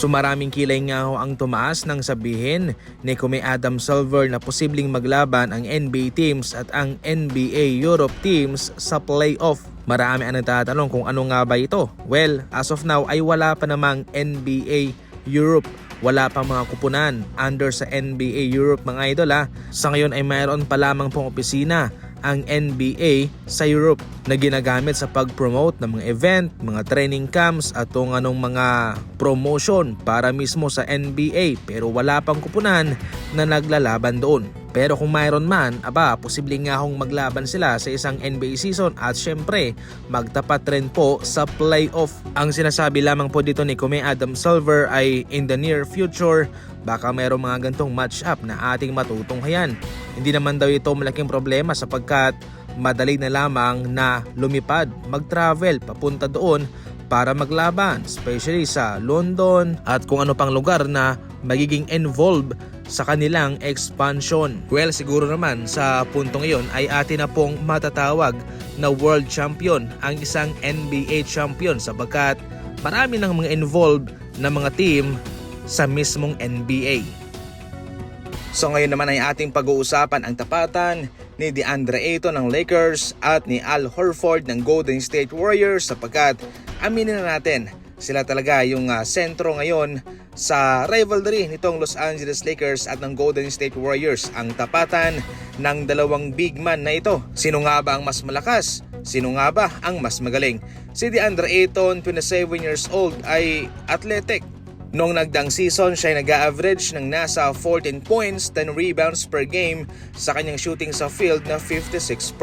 So maraming kilay nga ho ang tumaas nang sabihin ni Kume Adam Silver na posibleng maglaban ang NBA teams at ang NBA Europe teams sa playoff. Marami ang nagtatanong kung ano nga ba ito. Well, as of now ay wala pa namang NBA Europe. Wala pang mga kupunan under sa NBA Europe mga idol ha. Sa ngayon ay mayroon pa lamang pong opisina ang NBA sa Europe na ginagamit sa pag-promote ng mga event, mga training camps at kung anong mga promotion para mismo sa NBA, pero wala pang kupunan na naglalaban doon. Pero kung mayroon man, posible nga hong maglaban sila sa isang NBA season at syempre magtapat rin po sa playoff. Ang sinasabi lamang po dito ni Kume Adam Silver ay in the near future baka mayroong mga gantong match-up na ating matutunghayan. Hindi naman daw ito malaking problema sapagkat madali na lamang na lumipad, mag-travel papunta doon para maglaban, especially sa London at kung ano pang lugar na magiging involved sa kanilang expansion. Well, siguro naman sa puntong iyon ay atin na pong matatawag na world champion ang isang NBA champion sapagkat marami ng mga involved na mga team sa mismong NBA. So ngayon naman ay ating pag-uusapan ang tapatan ni DeAndre Ayton ng Lakers at ni Al Horford ng Golden State Warriors sapagkat aminin na natin sila talaga yung sentro ngayon sa rivalry nitong Los Angeles Lakers at ng Golden State Warriors. Ang tapatan ng dalawang big man na ito. Sino nga ba ang mas malakas? Sino nga ba ang mas magaling? Si DeAndre Ayton, 27 years old, ay athletic. Noong nagdaang season, siya ay nag-average ng nasa 14 points, 10 rebounds per game sa kanyang shooting sa field na 56%.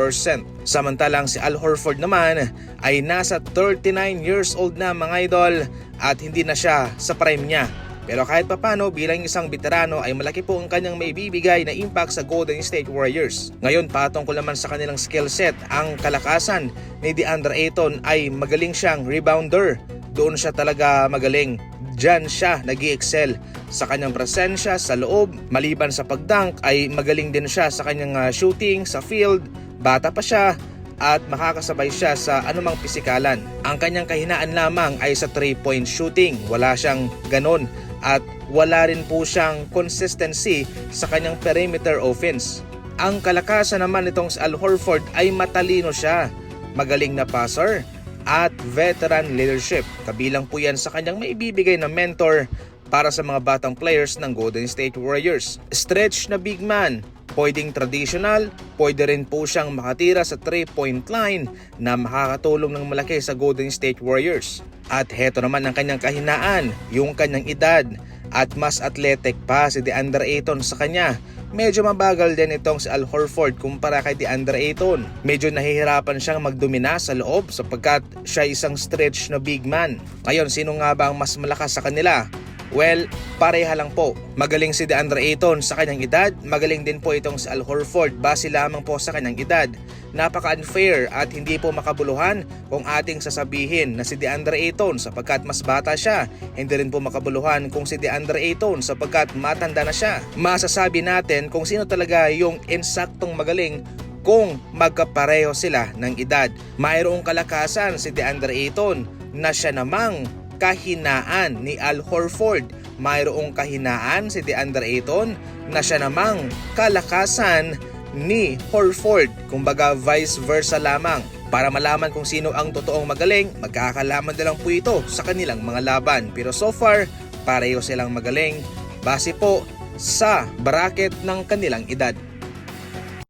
Samantalang si Al Horford naman ay nasa 39 years old na mga idol at hindi na siya sa prime niya. Pero kahit papano bilang isang veterano ay malaki po ang kanyang maibibigay na impact sa Golden State Warriors. Ngayon patungkol naman sa kanilang skill set, ang kalakasan ni DeAndre Ayton ay magaling siyang rebounder. Doon siya talaga magaling. Diyan siya nag-i-excel sa kanyang presensya sa loob. Maliban sa pagdunk ay magaling din siya sa kanyang shooting sa field. Bata pa siya at makakasabay siya sa anumang pisikalan. Ang kanyang kahinaan lamang ay sa 3-point shooting. Wala siyang ganon at wala rin po siyang consistency sa kanyang perimeter offense. Ang kalakasan naman nitong si Al Horford ay matalino siya, magaling na passer at veteran leadership. Kabilang po yan sa kanyang maibibigay na mentor para sa mga batang players ng Golden State Warriors. Stretch na big man, pwedeng traditional, pwede rin po siyang makatira sa 3-point line na makakatulong ng malaki sa Golden State Warriors. At heto naman ang kanyang kahinaan, yung kanyang edad at mas athletic pa si DeAndre Ayton sa kanya. Medyo mabagal din itong si Al Horford kumpara kay DeAndre Ayton. Medyo nahihirapan siyang magdomina sa loob sapagkat siya isang stretch na big man. Ngayon, sino nga ba ang mas malakas sa kanila? Well, pareha lang po. Magaling si DeAndre Ayton sa kanyang edad, magaling din po itong si Al Horford base lamang po sa kanyang edad. Napaka-unfair at hindi po makabuluhan kung ating sasabihin na si DeAndre Ayton sapagkat mas bata siya. Hindi rin po makabuluhan kung si DeAndre Ayton sapagkat matanda na siya. Masasabi natin kung sino talaga yung insaktong magaling kung magkapareho sila ng edad. Mayroong kalakasan si DeAndre Ayton na siya namang kahinaan ni Al Horford. Mayroong kahinaan si DeAndre Ayton na siya namang kalakasan ni Horford. Kumbaga vice versa lamang. Para malaman kung sino ang totoong magaling, magkakalaman na lang po ito sa kanilang mga laban. Pero so far, pareho silang magaling base po sa bracket ng kanilang edad.